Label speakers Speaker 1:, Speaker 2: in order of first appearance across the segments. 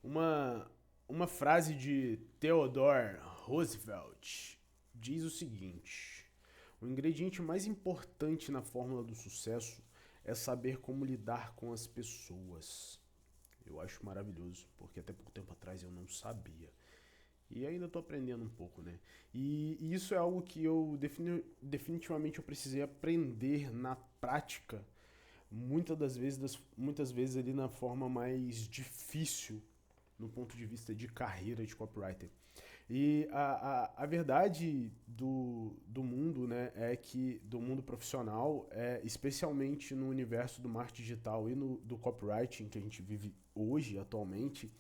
Speaker 1: Uma, uma frase de Theodore Roosevelt diz o seguinte: o ingrediente mais importante na fórmula do sucesso é saber como lidar com as pessoas. Eu acho maravilhoso, porque até pouco tempo atrás eu não sabia. E ainda estou aprendendo um pouco, né? E isso é algo que definitivamente eu precisei aprender na prática, muitas vezes ali na forma mais difícil no ponto de vista de carreira de copywriter. E a verdade do mundo, né, é que do mundo profissional, especialmente no universo do marketing digital e do copywriting que a gente vive hoje, atualmente,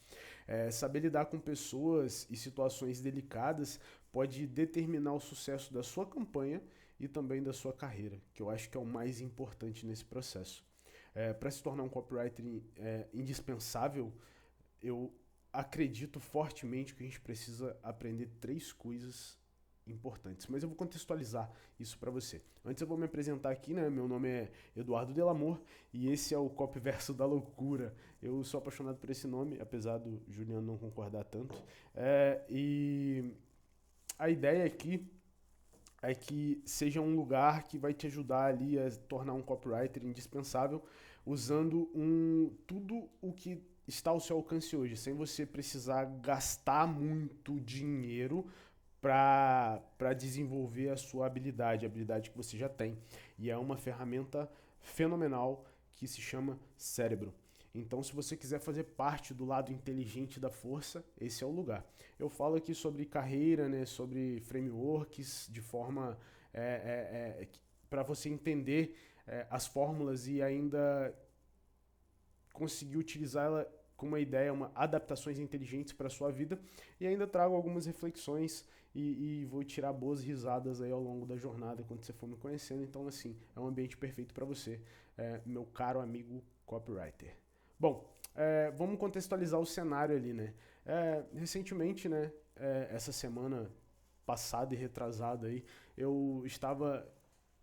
Speaker 1: saber lidar com pessoas e situações delicadas pode determinar o sucesso da sua campanha e também da sua carreira, que eu acho que é o mais importante nesse processo. Para se tornar um copywriter indispensável, eu acredito fortemente que a gente precisa aprender três coisas importantes, mas eu vou contextualizar isso para você. Antes eu vou me apresentar aqui, né? Meu nome é Eduardo Delamor e esse é o Copyverso da Loucura. Eu sou apaixonado por esse nome, apesar do Juliano não concordar tanto. E a ideia aqui é que seja um lugar que vai te ajudar ali a tornar um copywriter indispensável, usando tudo o que está ao seu alcance hoje, sem você precisar gastar muito dinheiro para desenvolver a sua habilidade, a habilidade que você já tem. E é uma ferramenta fenomenal que se chama cérebro. Então, se você quiser fazer parte do lado inteligente da força, esse é o lugar. Eu falo aqui sobre carreira, né, sobre frameworks, de forma para você entender as fórmulas e ainda conseguir utilizá-la com uma ideia, adaptações inteligentes para a sua vida. E ainda trago algumas reflexões e vou tirar boas risadas aí ao longo da jornada quando você for me conhecendo. Então, assim, é um ambiente perfeito para você, meu caro amigo copywriter. Bom, vamos contextualizar o cenário ali, né? Recentemente, né, essa semana passada e retrasada aí, eu estava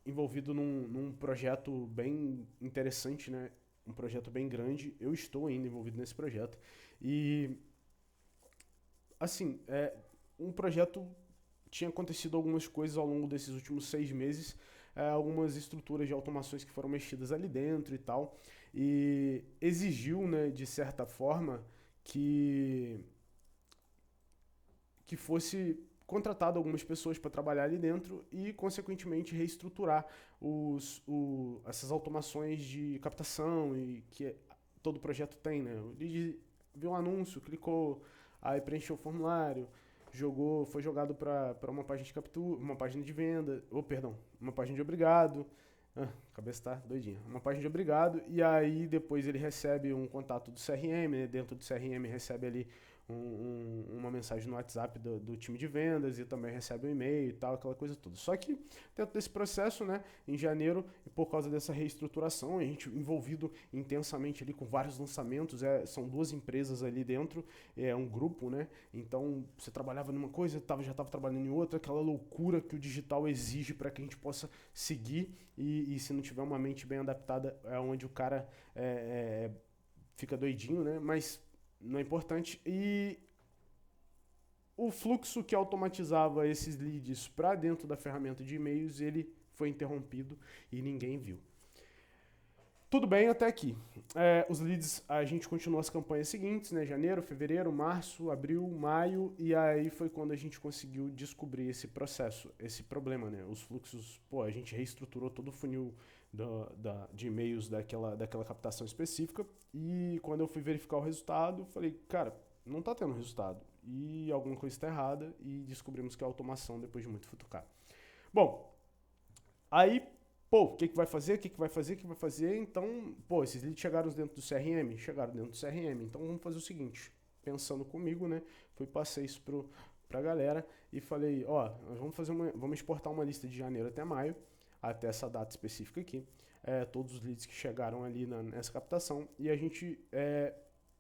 Speaker 1: envolvido num projeto bem interessante, né? Um projeto bem grande. Eu estou ainda envolvido nesse projeto. E, assim, um projeto tinha acontecido algumas coisas ao longo desses últimos 6 meses, algumas estruturas de automações que foram mexidas ali dentro e tal, e exigiu, né, de certa forma, que fosse contratado algumas pessoas para trabalhar ali dentro e, consequentemente, reestruturar essas automações de captação e que todo projeto tem, né? O lead viu um anúncio, clicou, aí preencheu o formulário, foi jogado para uma página de captura, uma página de venda, ou perdão, uma página de obrigado. A cabeça tá doidinha. Uma página de obrigado, e aí depois ele recebe um contato do CRM, né? Dentro do CRM recebe ali uma mensagem no WhatsApp do time de vendas e também recebe um e-mail e tal, aquela coisa toda. Só que dentro desse processo, né, em janeiro, e por causa dessa reestruturação, a gente envolvido intensamente ali com vários lançamentos, são duas empresas ali dentro, é um grupo, né? Então você trabalhava numa coisa, já estava trabalhando em outra, aquela loucura que o digital exige para que a gente possa seguir e se não tiver uma mente bem adaptada, é onde o cara fica doidinho, né? Mas não é importante. E o fluxo que automatizava esses leads para dentro da ferramenta de e-mails, ele foi interrompido e ninguém viu. Tudo bem até aqui. Os leads, a gente continuou as campanhas seguintes, né? Janeiro, fevereiro, março, abril, maio, e aí foi quando a gente conseguiu descobrir esse processo, esse problema, né? Os fluxos, pô, a gente reestruturou todo o funil de e-mails daquela captação específica, e quando eu fui verificar o resultado, falei, cara, não tá tendo resultado. E alguma coisa está errada, e descobrimos que é automação depois de muito futucar. Bom, aí, pô, o que vai fazer? O que vai fazer? O que vai fazer? Então, pô, esses leads chegaram dentro do CRM? Chegaram dentro do CRM. Então vamos fazer o seguinte, pensando comigo, né? Passei isso pra galera e falei, ó, nós vamos exportar uma lista de janeiro até maio, até essa data específica aqui, todos os leads que chegaram ali nessa captação, e a gente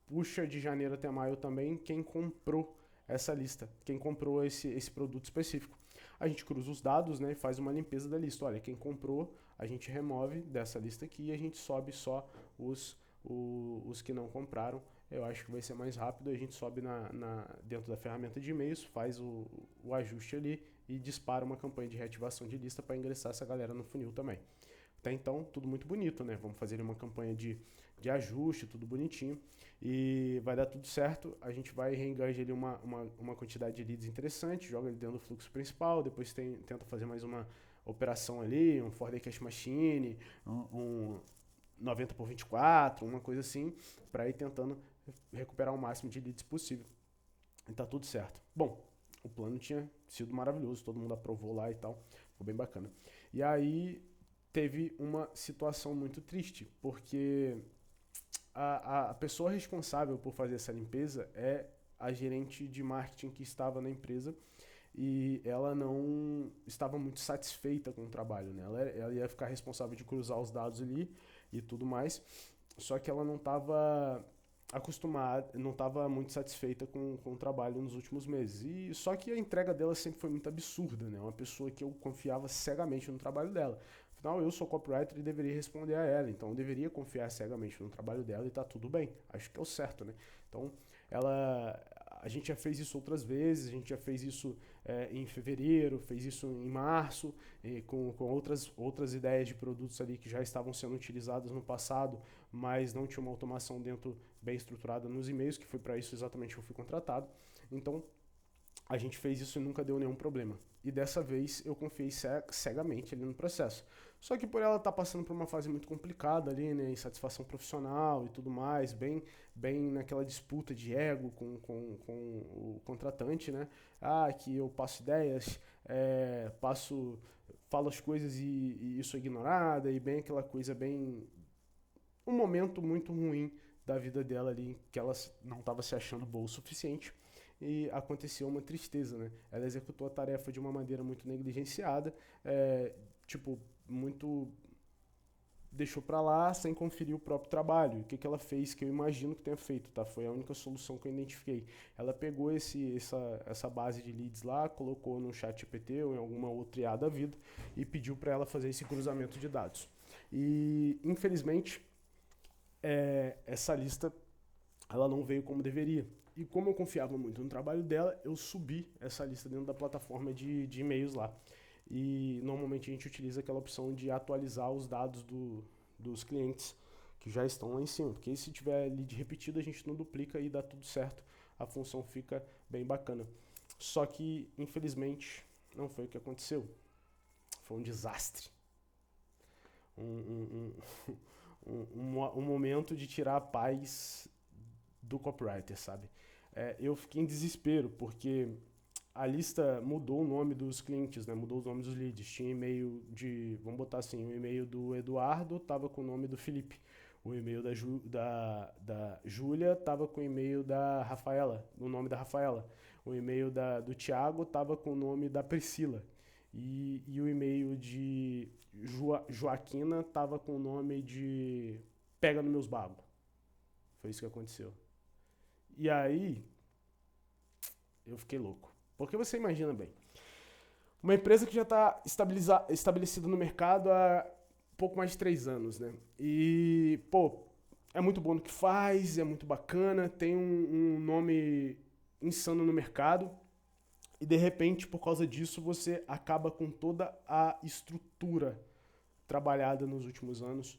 Speaker 1: puxa de janeiro até maio também quem comprou essa lista, quem comprou esse produto específico. A gente cruza os dados, né, e faz uma limpeza da lista. Olha, quem comprou, a gente remove dessa lista aqui e a gente sobe só os que não compraram eu acho que vai ser mais rápido. A gente sobe dentro da ferramenta de e-mails, faz o ajuste ali e dispara uma campanha de reativação de lista para ingressar essa galera no funil também. Até então, tudo muito bonito, né? Vamos fazer uma campanha de ajuste, tudo bonitinho. E vai dar tudo certo. A gente vai reengage ali uma quantidade de leads interessante, joga ele dentro do fluxo principal, depois tenta fazer mais uma operação ali, um for the cash machine, um 90 por 24, uma coisa assim, para ir tentando recuperar o máximo de leads possível. E tá tudo certo. Bom, o plano tinha sido maravilhoso, todo mundo aprovou lá e tal, ficou bem bacana. E aí teve uma situação muito triste, porque a pessoa responsável por fazer essa limpeza é a gerente de marketing que estava na empresa e ela não estava muito satisfeita com o trabalho, né? Ela ia ficar responsável de cruzar os dados ali e tudo mais, só que ela não estava acostumada, não estava muito satisfeita com o trabalho nos últimos meses. E só que a entrega dela sempre foi muito absurda, né? Uma pessoa que eu confiava cegamente no trabalho dela. Afinal, eu sou copywriter e deveria responder a ela, então eu deveria confiar cegamente no trabalho dela e tá tudo bem. Acho que é o certo, né? Então, a gente já fez isso outras vezes, a gente já fez isso em fevereiro, fez isso em março, com outras ideias de produtos ali que já estavam sendo utilizadas no passado, mas não tinha uma automação dentro bem estruturada nos e-mails, que foi para isso exatamente que eu fui contratado. Então, a gente fez isso e nunca deu nenhum problema. E dessa vez eu confiei cegamente ali no processo. Só que por ela estar passando por uma fase muito complicada ali, né, insatisfação profissional e tudo mais, bem naquela disputa de ego com o contratante, né? Ah, que eu passo ideias, falo as coisas e isso é ignorada, e bem aquela coisa um momento muito ruim da vida dela ali, que ela não estava se achando boa o suficiente e aconteceu uma tristeza, né? Ela executou a tarefa de uma maneira muito negligenciada, tipo, muito deixou para lá sem conferir o próprio trabalho. O que ela fez, que eu imagino que tenha feito, tá? Foi a única solução que eu identifiquei. Ela pegou essa base de leads lá, colocou no chat GPT ou em alguma outra IA da vida e pediu para ela fazer esse cruzamento de dados. E, infelizmente, essa lista ela não veio como deveria. E como eu confiava muito no trabalho dela, eu subi essa lista dentro da plataforma de e-mails lá. E normalmente a gente utiliza aquela opção de atualizar os dados dos clientes que já estão lá em cima. Porque se tiver lead repetido, a gente não duplica e dá tudo certo. A função fica bem bacana. Só que, infelizmente, não foi o que aconteceu. Foi um desastre. Um momento de tirar a paz do copywriter, sabe? Eu fiquei em desespero, porque a lista mudou o nome dos clientes, né? Mudou os nomes dos leads. Tinha e-mail vamos botar assim, o e-mail do Eduardo estava com o nome do Felipe. O e-mail da Júlia estava com o e-mail da Rafaela, o nome da Rafaela. O e-mail do Thiago estava com o nome da Priscila. E o e-mail de Joaquina estava com o nome de Pega nos meus bagos. Foi isso que aconteceu. E aí, eu fiquei louco. Porque você imagina bem, uma empresa que já está estabelecida no mercado há pouco mais de 3 anos, né? E, pô, é muito bom no que faz, é muito bacana, tem um nome insano no mercado, e de repente, por causa disso, você acaba com toda a estrutura trabalhada nos últimos anos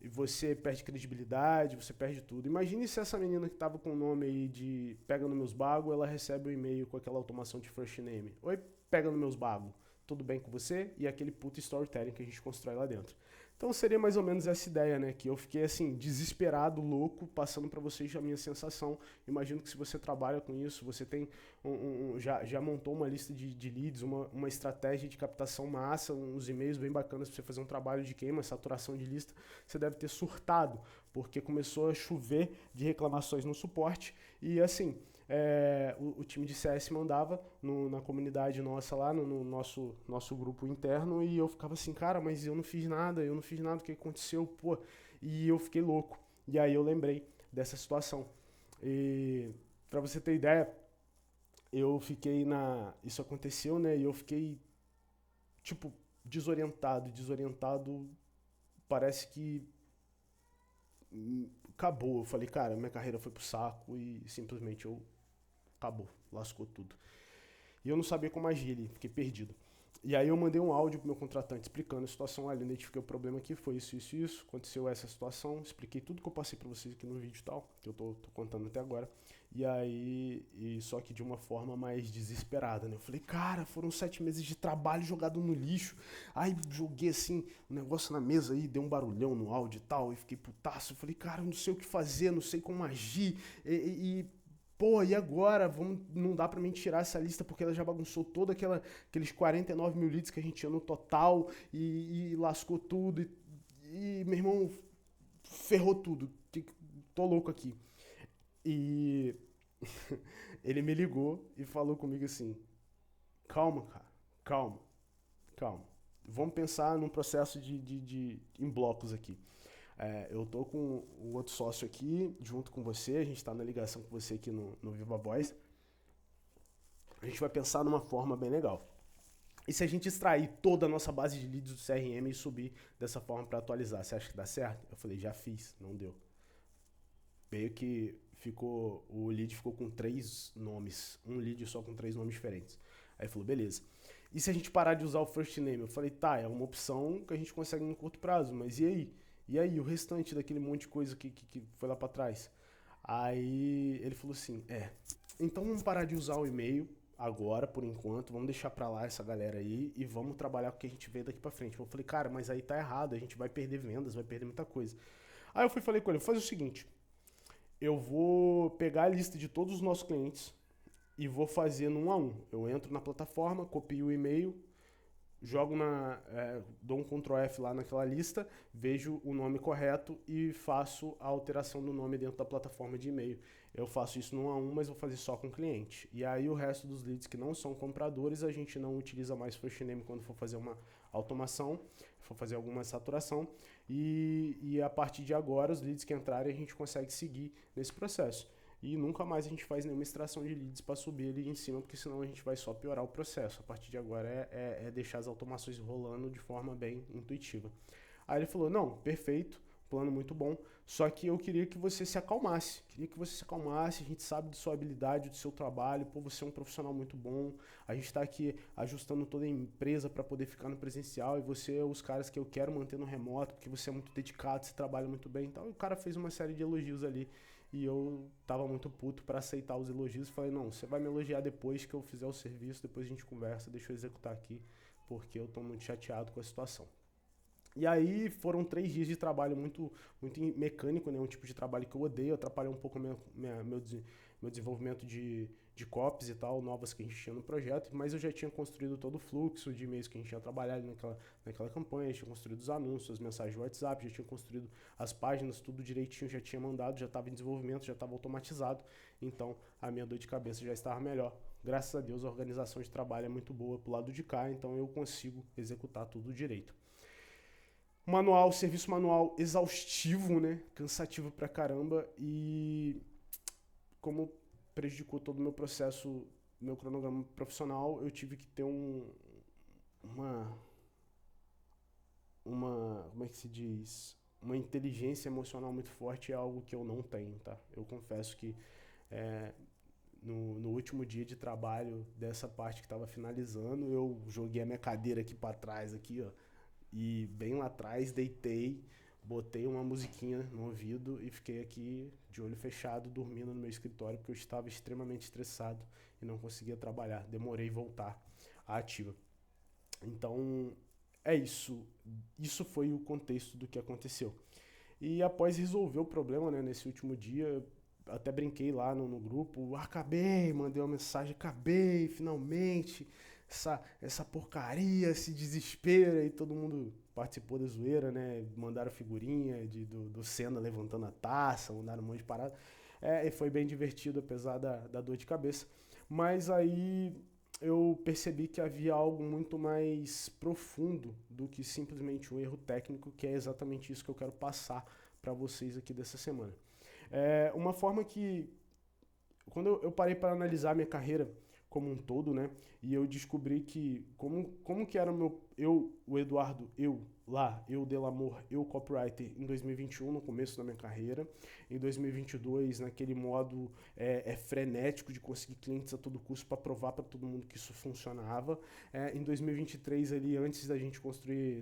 Speaker 1: e você perde credibilidade, você perde tudo. Imagine se essa menina que estava com o nome aí de Pega no Meus Bagos, ela recebe um e-mail com aquela automação de first name. Oi, Pega no Meus Bagos, tudo bem com você? E aquele puto storytelling que a gente constrói lá dentro. Então seria mais ou menos essa ideia, né? Que eu fiquei assim, desesperado, louco, passando para vocês a minha sensação. Imagino que se você trabalha com isso, você tem já montou uma lista de leads, uma estratégia de captação massa, uns e-mails bem bacanas para você fazer um trabalho de queima, saturação de lista, você deve ter surtado, porque começou a chover de reclamações no suporte e assim. O time de CS mandava na comunidade nossa lá, no nosso grupo interno, e eu ficava assim, cara, mas eu não fiz nada, o que aconteceu, pô? E eu fiquei louco. E aí eu lembrei dessa situação. E pra você ter ideia, isso aconteceu, né? E eu fiquei, tipo, desorientado, parece que acabou. Eu falei, cara, minha carreira foi pro saco e simplesmente acabou, lascou tudo. E eu não sabia como agir ali, fiquei perdido. E aí eu mandei um áudio pro meu contratante explicando a situação, olha, identifiquei o problema aqui, foi isso, isso, isso, aconteceu essa situação, expliquei tudo que eu passei pra vocês aqui no vídeo e tal, que eu tô contando até agora. E aí, só que de uma forma mais desesperada, né? Eu falei, cara, foram 7 meses de trabalho jogado no lixo. Aí joguei assim, um negócio na mesa aí, deu um barulhão no áudio e tal, e fiquei putaço. Eu falei, cara, eu não sei o que fazer, não sei como agir. Pô, e agora? Não dá pra mim tirar essa lista porque ela já bagunçou aqueles 49 mil leads que a gente tinha no total e lascou tudo. Meu irmão, ferrou tudo. Tô louco aqui. E ele me ligou e falou comigo assim: calma, cara, calma, calma. Vamos pensar num processo em blocos aqui. Eu tô com o outro sócio aqui, junto com você, a gente está na ligação com você aqui no Viva Voz. A gente vai pensar numa forma bem legal. E se a gente extrair toda a nossa base de leads do CRM e subir dessa forma para atualizar, você acha que dá certo? Eu falei, já fiz, não deu. Meio que o lead ficou com 3 nomes, um lead só com 3 nomes diferentes. Aí ele falou, beleza. E se a gente parar de usar o first name? Eu falei, tá, é uma opção que a gente consegue no curto prazo, mas e aí? E aí, o restante daquele monte de coisa que foi lá pra trás? Aí ele falou assim, então vamos parar de usar o e-mail agora, por enquanto, vamos deixar pra lá essa galera aí e vamos trabalhar com o que a gente vê daqui pra frente. Eu falei, cara, mas aí tá errado, a gente vai perder vendas, vai perder muita coisa. Aí eu falei com ele, vou fazer o seguinte, eu vou pegar a lista de todos os nossos clientes e vou fazer no 1 a 1. Eu entro na plataforma, copio o e-mail, jogo dou um Ctrl F lá naquela lista, vejo o nome correto e faço a alteração do nome dentro da plataforma de e-mail. Eu faço isso no 1 a 1, mas vou fazer só com o cliente. E aí o resto dos leads que não são compradores, a gente não utiliza mais first name quando for fazer uma automação, for fazer alguma saturação. E a partir de agora, os leads que entrarem, a gente consegue seguir nesse processo. E nunca mais a gente faz nenhuma extração de leads para subir ali em cima, porque senão a gente vai só piorar o processo. A partir de agora é deixar as automações rolando de forma bem intuitiva. Aí ele falou, não, perfeito, plano muito bom, só que eu queria que você se acalmasse. A gente sabe de sua habilidade, do seu trabalho, pô, você é um profissional muito bom, a gente está aqui ajustando toda a empresa para poder ficar no presencial e você é os caras que eu quero manter no remoto, porque você é muito dedicado, você trabalha muito bem. Então o cara fez uma série de elogios ali. E eu tava muito puto para aceitar os elogios. Falei, não, você vai me elogiar depois que eu fizer o serviço, depois a gente conversa, deixa eu executar aqui, porque eu tô muito chateado com a situação. E aí foram 3 dias de trabalho muito mecânico, né? Um tipo de trabalho que eu odeio, atrapalhou um pouco meu desenvolvimento de copies e tal, novas que a gente tinha no projeto, mas eu já tinha construído todo o fluxo de e-mails que a gente tinha trabalhado naquela campanha, já tinha construído os anúncios, as mensagens de WhatsApp, já tinha construído as páginas, tudo direitinho, já tinha mandado, já estava em desenvolvimento, já estava automatizado, então a minha dor de cabeça já estava melhor. Graças a Deus a organização de trabalho é muito boa pro lado de cá, então eu consigo executar tudo direito. Serviço manual exaustivo, né? Cansativo pra caramba e como prejudicou todo o meu processo, meu cronograma profissional, eu tive que ter uma, como é que se diz? Uma inteligência emocional muito forte, é algo que eu não tenho, tá? Eu confesso que no último dia de trabalho dessa parte que estava finalizando, eu joguei a minha cadeira aqui para trás, aqui, ó, e bem lá atrás, deitei, botei uma musiquinha no ouvido e fiquei aqui de olho fechado, dormindo no meu escritório, porque eu estava extremamente estressado e não conseguia trabalhar. Demorei voltar à ativa. Então, é isso. Isso foi o contexto do que aconteceu. E após resolver o problema, né, nesse último dia, até brinquei lá no grupo, acabei, mandei uma mensagem, acabei, finalmente, essa porcaria, esse desespero, e todo mundo participou da zoeira, né? Mandaram figurinha do Senna levantando a taça, mandaram um monte de parada. E foi bem divertido, apesar da dor de cabeça. Mas aí eu percebi que havia algo muito mais profundo do que simplesmente um erro técnico, que é exatamente isso que eu quero passar para vocês aqui dessa semana. Uma forma que, quando eu parei para analisar minha carreira como um todo, né? E eu descobri que como que era o Eduardo, eu Delamor, eu copywriter em 2021, no começo da minha carreira, em 2022, naquele modo frenético de conseguir clientes a todo custo para provar para todo mundo que isso funcionava, em 2023 ali, antes da gente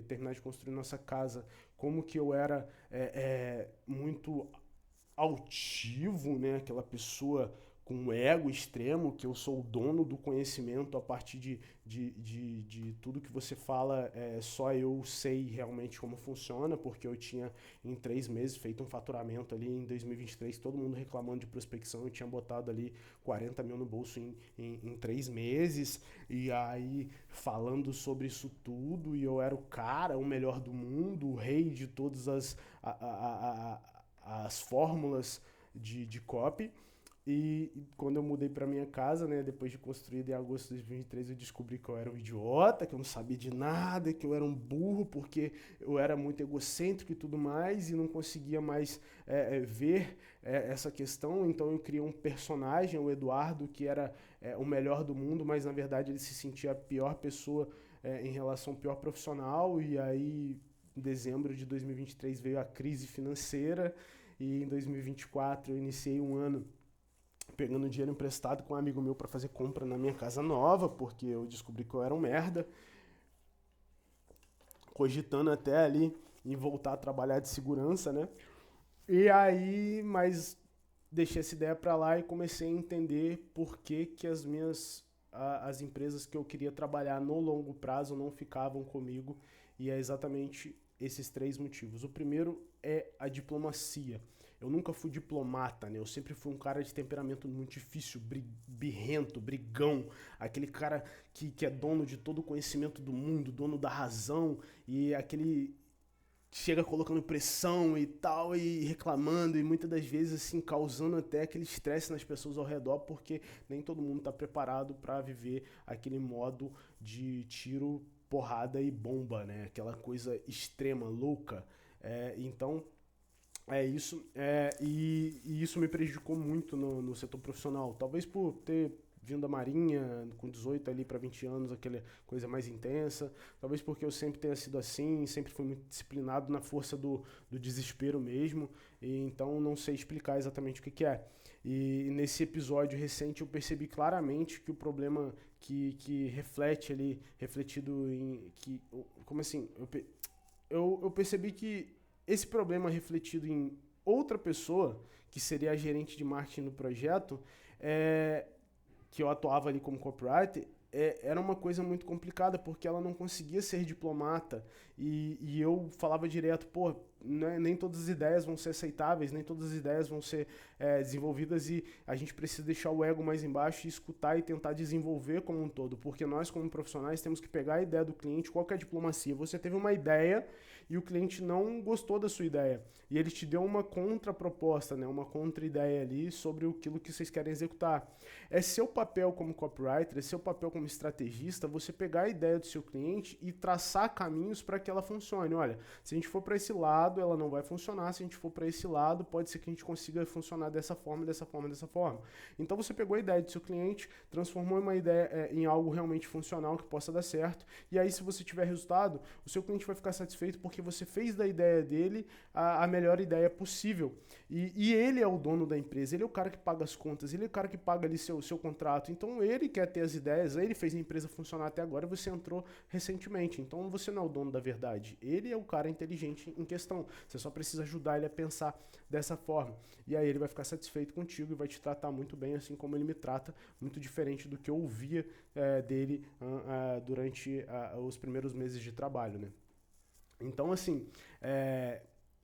Speaker 1: terminar de construir nossa casa, como que eu era muito altivo, né? Aquela pessoa com um ego extremo, que eu sou o dono do conhecimento a partir de tudo que você fala, só eu sei realmente como funciona, porque eu tinha em 3 meses feito um faturamento ali em 2023, todo mundo reclamando de prospecção, eu tinha botado ali 40 mil no bolso em 3 meses, e aí falando sobre isso tudo, e eu era o cara, o melhor do mundo, o rei de todas as fórmulas de copy. E quando eu mudei para minha casa, né, depois de construída em agosto de 2023, eu descobri que eu era um idiota, que eu não sabia de nada, que eu era um burro, porque eu era muito egocêntrico e tudo mais, e não conseguia mais ver essa questão. Então eu criei um personagem, o Eduardo, que era o melhor do mundo, mas na verdade ele se sentia a pior pessoa em relação ao pior profissional. E aí, em dezembro de 2023, veio a crise financeira, e em 2024 eu iniciei um ano pegando dinheiro emprestado com um amigo meu para fazer compra na minha casa nova, porque eu descobri que eu era um merda, cogitando até ali em voltar a trabalhar de segurança, né? E aí, mas deixei essa ideia para lá e comecei a entender por que que as empresas que eu queria trabalhar no longo prazo não ficavam comigo, e é exatamente esses 3 motivos. O primeiro é a diplomacia. Eu nunca fui diplomata, né? Eu sempre fui um cara de temperamento muito difícil, birrento, brigão, aquele cara que é dono de todo o conhecimento do mundo, dono da razão, e aquele chega colocando pressão e tal, e reclamando, e muitas das vezes assim causando até aquele estresse nas pessoas ao redor, porque nem todo mundo está preparado para viver aquele modo de tiro, porrada e bomba, né? Aquela coisa extrema, louca. Então é isso, e isso me prejudicou muito no setor profissional. Talvez por ter vindo da Marinha com 18 ali para 20 anos, aquela coisa mais intensa. Talvez porque eu sempre tenha sido assim, sempre fui muito disciplinado na força do desespero mesmo. E então não sei explicar exatamente o que é. E nesse episódio recente eu percebi claramente que o problema que reflete ali, refletido em. Como assim? Eu percebi que esse problema refletido em outra pessoa, que seria a gerente de marketing do projeto, é, que eu atuava ali como copywriter, era uma coisa muito complicada, porque ela não conseguia ser diplomata, e eu falava direto, pô, né, nem todas as ideias vão ser aceitáveis, nem todas as ideias vão ser desenvolvidas, e a gente precisa deixar o ego mais embaixo e escutar e tentar desenvolver como um todo, porque nós como profissionais temos que pegar a ideia do cliente. Qual que é a diplomacia? Você teve uma ideia e o cliente não gostou da sua ideia, e ele te deu uma contraproposta, né, uma contra-ideia ali sobre aquilo que vocês querem executar. É seu papel como copywriter, é seu papel como estrategista, você pegar a ideia do seu cliente e traçar caminhos para que ela funcione. Olha, se a gente for para esse lado, ela não vai funcionar. Se a gente for para esse lado, pode ser que a gente consiga funcionar dessa forma, dessa forma, dessa forma. Então você pegou a ideia do seu cliente, transformou uma ideia em algo realmente funcional que possa dar certo. E aí, se você tiver resultado, o seu cliente vai ficar satisfeito porque você fez da ideia dele a melhor ideia possível. E ele é o dono da empresa, ele é o cara que paga as contas, ele é o cara que paga ali seu contrato. Então ele quer ter as ideias, ele fez a empresa funcionar até agora, você entrou recentemente. Então você não é o dono da verdade, ele é o cara inteligente em questão. Você só precisa ajudar ele a pensar dessa forma. E aí ele vai ficar satisfeito contigo e vai te tratar muito bem, assim como ele me trata, muito diferente do que eu ouvia dele durante os primeiros meses de trabalho, né? Então, assim,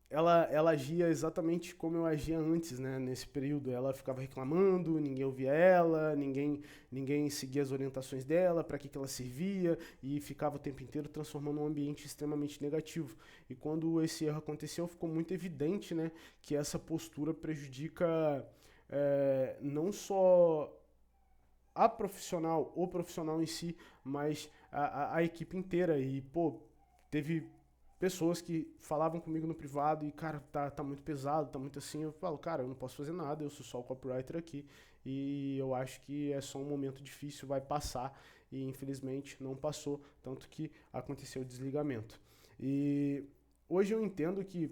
Speaker 1: ela agia exatamente como eu agia antes, né? Nesse período, ela ficava reclamando, ninguém ouvia ela, ninguém seguia as orientações dela, para que ela servia, e ficava o tempo inteiro transformando um ambiente extremamente negativo. E quando esse erro aconteceu, ficou muito evidente, né, que essa postura prejudica não só a profissional, o profissional em si, mas a equipe inteira. E, pô, teve pessoas que falavam comigo no privado e, cara, tá muito pesado, tá muito assim. Eu falo, cara, eu não posso fazer nada, eu sou só o copywriter aqui e eu acho que é só um momento difícil, vai passar. E infelizmente não passou, tanto que aconteceu o desligamento. E hoje eu entendo que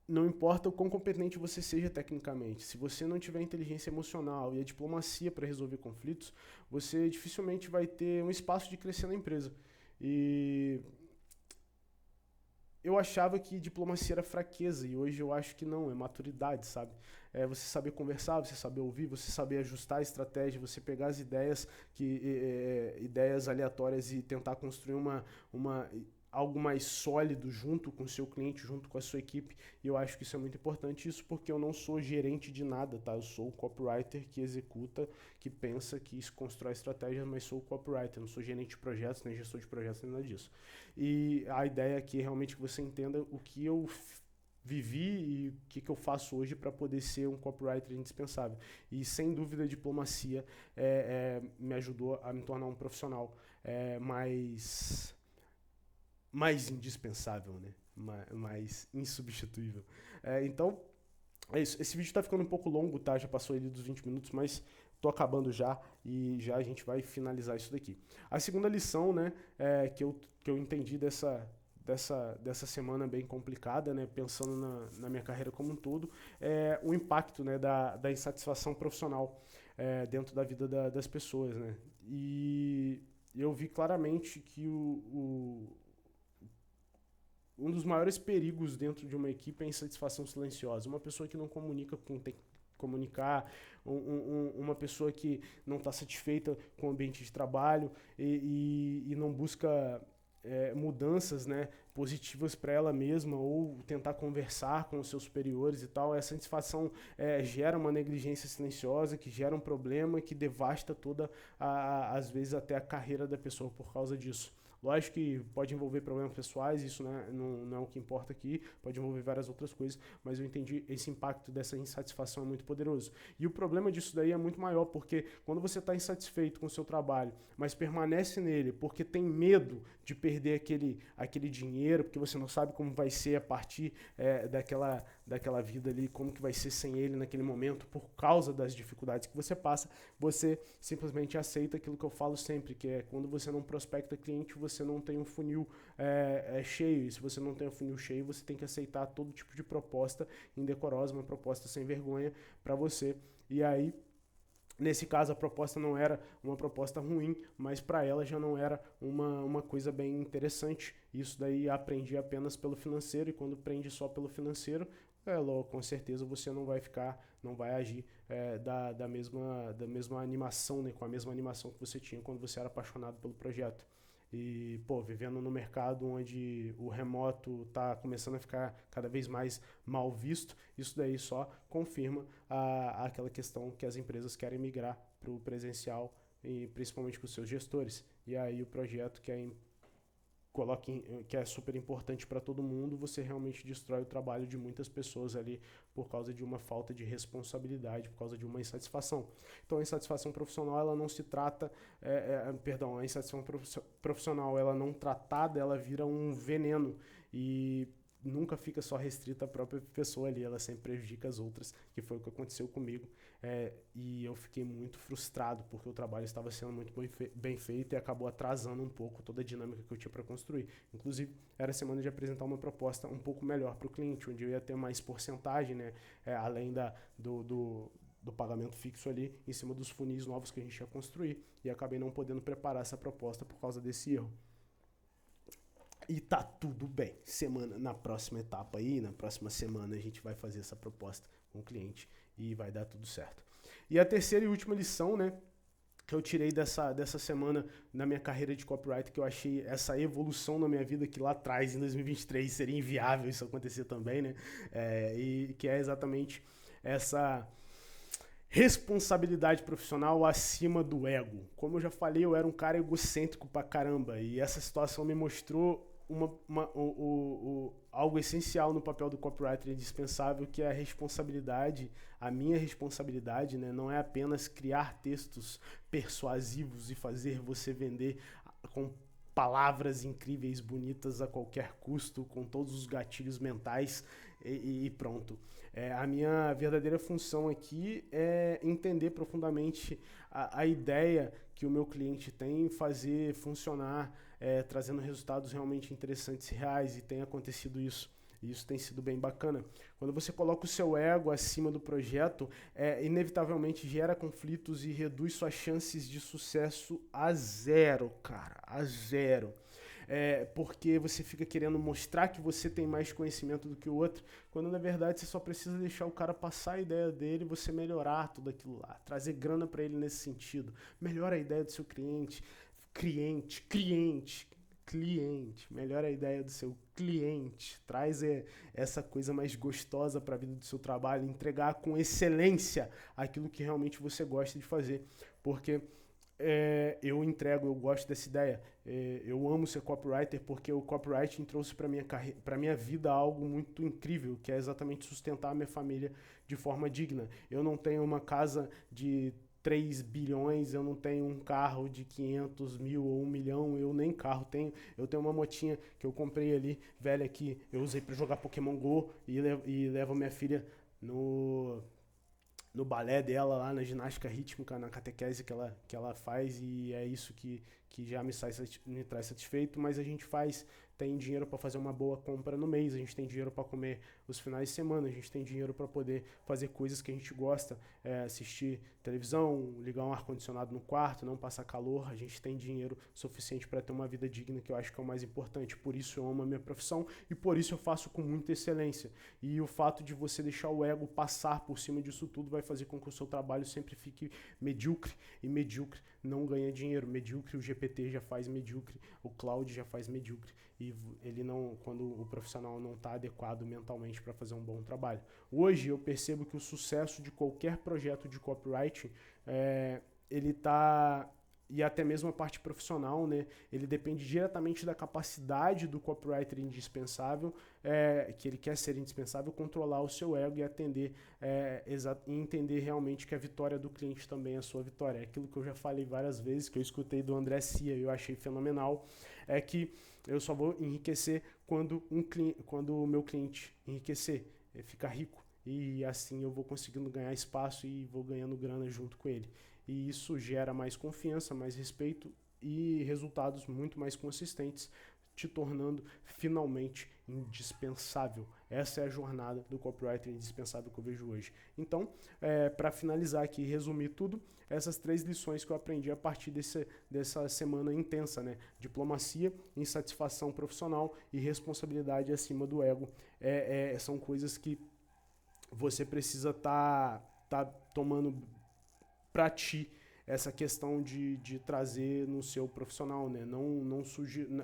Speaker 1: não importa o quão competente você seja tecnicamente, se você não tiver inteligência emocional e a diplomacia para resolver conflitos, você dificilmente vai ter um espaço de crescer na empresa. E eu achava que diplomacia era fraqueza e hoje eu acho que não, é maturidade, sabe? É você saber conversar, você saber ouvir, você saber ajustar a estratégia, você pegar as ideias ideias aleatórias e tentar construir uma algo mais sólido junto com o seu cliente, junto com a sua equipe. E eu acho que isso é muito importante, isso porque eu não sou gerente de nada, tá? Eu sou o copywriter que executa, que pensa, que constrói estratégias, mas sou o copywriter, não sou gerente de projetos, nem gestor de projetos, nem nada disso. E a ideia aqui é realmente que você entenda o que eu vivi e o que eu faço hoje para poder ser um copywriter indispensável. E sem dúvida a diplomacia me ajudou a me tornar um profissional mais indispensável, né? Mais insubstituível. Então, é isso. Esse vídeo tá ficando um pouco longo, tá? Já passou ali dos 20 minutos, mas tô acabando já e já a gente vai finalizar isso daqui. A segunda lição, né, que eu entendi dessa semana bem complicada, né, pensando na minha carreira como um todo, é o impacto, né, da insatisfação profissional dentro da vida das pessoas, né? E eu vi claramente que um dos maiores perigos dentro de uma equipe é a insatisfação silenciosa. Uma pessoa que não comunica com tem que comunicar, uma pessoa que não está satisfeita com o ambiente de trabalho e não busca mudanças, né, positivas para ela mesma ou tentar conversar com os seus superiores e tal. Essa insatisfação gera uma negligência silenciosa que gera um problema que devasta toda, às vezes até a carreira da pessoa por causa disso. Lógico que pode envolver problemas pessoais, isso não é o que importa aqui, pode envolver várias outras coisas, mas eu entendi esse impacto dessa insatisfação é muito poderoso. E o problema disso daí é muito maior, porque quando você está insatisfeito com o seu trabalho, mas permanece nele porque tem medo de perder aquele dinheiro, porque você não sabe como vai ser a partir daquela vida ali, como que vai ser sem ele naquele momento, por causa das dificuldades que você passa, você simplesmente aceita aquilo que eu falo sempre, que é quando você não prospecta cliente, você não tem um funil cheio. E se você não tem um funil cheio, você tem que aceitar todo tipo de proposta indecorosa, uma proposta sem vergonha para você. E aí, nesse caso, a proposta não era uma proposta ruim, mas para ela já não era uma coisa bem interessante. Isso daí aprendi apenas pelo financeiro, e quando prende só pelo financeiro, com certeza você não vai agir da mesma animação, né, com a mesma animação que você tinha quando você era apaixonado pelo projeto. E, pô, vivendo no mercado onde o remoto tá começando a ficar cada vez mais mal visto, isso daí só confirma aquela questão que as empresas querem migrar para o presencial, e principalmente com os seus gestores. E aí o projeto que é super importante para todo mundo, você realmente destrói o trabalho de muitas pessoas ali por causa de uma falta de responsabilidade, por causa de uma insatisfação. Então a insatisfação profissional, ela não se trata, a insatisfação profissional, ela não tratada, ela vira um veneno e nunca fica só restrita à própria pessoa ali, ela sempre prejudica as outras, que foi o que aconteceu comigo. E eu fiquei muito frustrado, porque o trabalho estava sendo muito bem feito e acabou atrasando um pouco toda a dinâmica que eu tinha para construir. Inclusive, era semana de apresentar uma proposta um pouco melhor para o cliente, onde eu ia ter mais porcentagem, né, além do pagamento fixo ali, em cima dos funis novos que a gente ia construir, e acabei não podendo preparar essa proposta por causa desse erro. E tá tudo bem. Na próxima etapa aí, na próxima semana, a gente vai fazer essa proposta com o cliente e vai dar tudo certo. E a terceira e última lição, né, que eu tirei dessa semana na minha carreira de copyright, que eu achei essa evolução na minha vida, que lá atrás, em 2023, seria inviável isso acontecer também, né, e que é exatamente essa responsabilidade profissional acima do ego. Como eu já falei, eu era um cara egocêntrico pra caramba, e essa situação me mostrou algo essencial no papel do copywriter indispensável, que é a responsabilidade, a minha responsabilidade, né? Não é apenas criar textos persuasivos e fazer você vender com palavras incríveis, bonitas a qualquer custo, com todos os gatilhos mentais e pronto. A minha verdadeira função aqui é entender profundamente a ideia que o meu cliente tem, fazer funcionar, trazendo resultados realmente interessantes e reais, e tem acontecido isso. E isso tem sido bem bacana. Quando você coloca o seu ego acima do projeto, inevitavelmente gera conflitos e reduz suas chances de sucesso a zero, cara, a zero. Porque você fica querendo mostrar que você tem mais conhecimento do que o outro, quando na verdade você só precisa deixar o cara passar a ideia dele e você melhorar tudo aquilo lá, trazer grana para ele nesse sentido, melhora a ideia do seu cliente, melhora a ideia do seu cliente, traz essa coisa mais gostosa para a vida do seu trabalho, entregar com excelência aquilo que realmente você gosta de fazer, porque eu gosto dessa ideia. Eu amo ser copywriter porque o copywriting trouxe para minha vida algo muito incrível, que é exatamente sustentar a minha família de forma digna. Eu não tenho uma casa de 3 bilhões, eu não tenho um carro de 500 mil ou 1 milhão, eu nem carro tenho. Eu tenho uma motinha que eu comprei ali, velha, que eu usei para jogar Pokémon Go e levo minha filha no balé dela, lá na ginástica rítmica, na catequese que ela faz, e é isso que já me traz satisfeito, mas a gente tem dinheiro para fazer uma boa compra no mês, a gente tem dinheiro para comer os finais de semana, a gente tem dinheiro para poder fazer coisas que a gente gosta, assistir televisão, ligar um ar-condicionado no quarto, não passar calor, a gente tem dinheiro suficiente para ter uma vida digna, que eu acho que é o mais importante. Por isso eu amo a minha profissão e por isso eu faço com muita excelência. E o fato de você deixar o ego passar por cima disso tudo vai fazer com que o seu trabalho sempre fique medíocre, e medíocre não ganha dinheiro. Medíocre o GPT já faz medíocre, o Cloud já faz medíocre, e ele não, quando o profissional não está adequado mentalmente para fazer um bom trabalho. Hoje eu percebo que o sucesso de qualquer projeto de copywriting, ele está, e até mesmo a parte profissional, né, ele depende diretamente da capacidade do copywriter indispensável, que ele quer ser indispensável, controlar o seu ego e atender, e entender realmente que a vitória do cliente também é a sua vitória. É aquilo que eu já falei várias vezes, que eu escutei do André Cia e eu achei fenomenal, é que eu só vou enriquecer quando o meu cliente enriquecer, ficar rico. E assim eu vou conseguindo ganhar espaço e vou ganhando grana junto com ele. E isso gera mais confiança, mais respeito e resultados muito mais consistentes, te tornando finalmente indispensável. Essa é a jornada do copywriter indispensável que eu vejo hoje. Então, para finalizar aqui e resumir tudo, essas 3 lições que eu aprendi a partir dessa semana intensa, né? Diplomacia, insatisfação profissional e responsabilidade acima do ego. São coisas que você precisa tá tomando para ti, essa questão de trazer no seu profissional, né?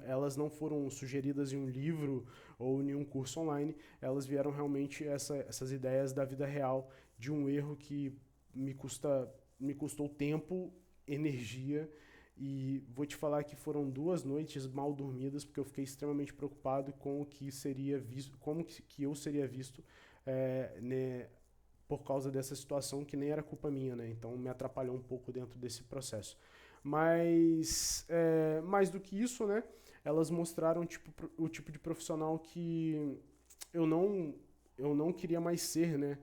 Speaker 1: Elas não foram sugeridas em um livro ou em um curso online, elas vieram realmente essas ideias da vida real, de um erro que me custou tempo, energia, e vou te falar que foram 2 noites mal dormidas, porque eu fiquei extremamente preocupado com o que seria visto, como que eu seria visto, né, por causa dessa situação que nem era culpa minha, né? Então me atrapalhou um pouco dentro desse processo. Mas, mais do que isso, né? Elas mostraram o tipo de profissional que eu não queria mais ser, né?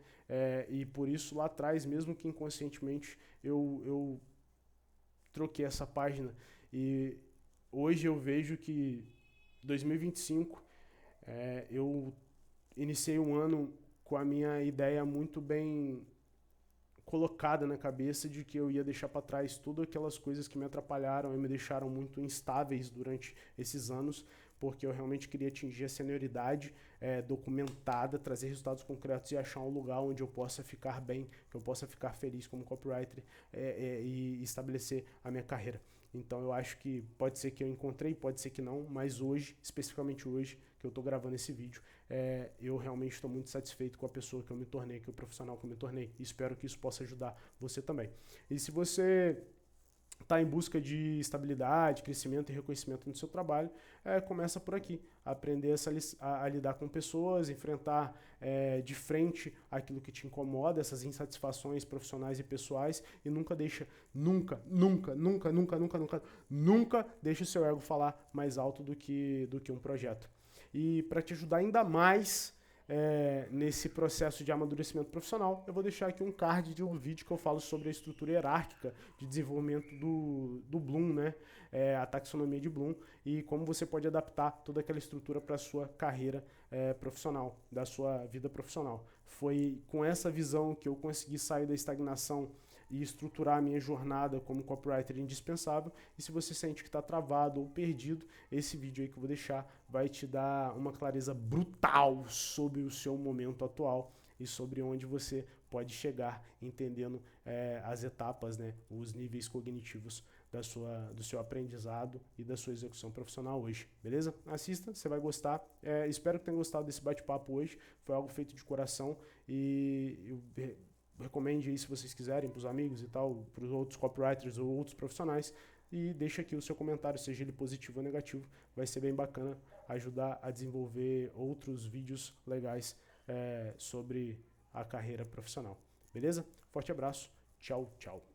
Speaker 1: E por isso lá atrás, mesmo que inconscientemente, eu troquei essa página. E hoje eu vejo que 2025, eu iniciei um ano com a minha ideia muito bem colocada na cabeça de que eu ia deixar para trás todas aquelas coisas que me atrapalharam e me deixaram muito instáveis durante esses anos, porque eu realmente queria atingir a senioridade documentada, trazer resultados concretos e achar um lugar onde eu possa ficar bem, que eu possa ficar feliz como copywriter, e estabelecer a minha carreira. Então eu acho que pode ser que eu encontrei, pode ser que não, mas hoje, especificamente hoje, que eu estou gravando esse vídeo, eu realmente estou muito satisfeito com a pessoa que eu me tornei, com o profissional que eu me tornei. E espero que isso possa ajudar você também. E se você está em busca de estabilidade, crescimento e reconhecimento no seu trabalho, começa por aqui. Aprender a lidar com pessoas, enfrentar de frente aquilo que te incomoda, essas insatisfações profissionais e pessoais, e nunca deixa, nunca deixa o seu ego falar mais alto do que um projeto. E para te ajudar ainda mais nesse processo de amadurecimento profissional, eu vou deixar aqui um card de um vídeo que eu falo sobre a estrutura hierárquica de desenvolvimento do Bloom, né? A taxonomia de Bloom, e como você pode adaptar toda aquela estrutura para a sua carreira profissional, da sua vida profissional. Foi com essa visão que eu consegui sair da estagnação e estruturar a minha jornada como copywriter indispensável. E se você sente que está travado ou perdido, esse vídeo aí que eu vou deixar vai te dar uma clareza brutal sobre o seu momento atual e sobre onde você pode chegar, entendendo as etapas, né, os níveis cognitivos do seu aprendizado e da sua execução profissional hoje, beleza? Assista, você vai gostar. Espero que tenha gostado desse bate-papo hoje. Foi algo feito de coração e eu recomende aí se vocês quiserem para os amigos e tal, para os outros copywriters ou outros profissionais, e deixa aqui o seu comentário, seja ele positivo ou negativo. Vai ser bem bacana ajudar a desenvolver outros vídeos legais sobre a carreira profissional. Beleza? Forte abraço. Tchau, tchau.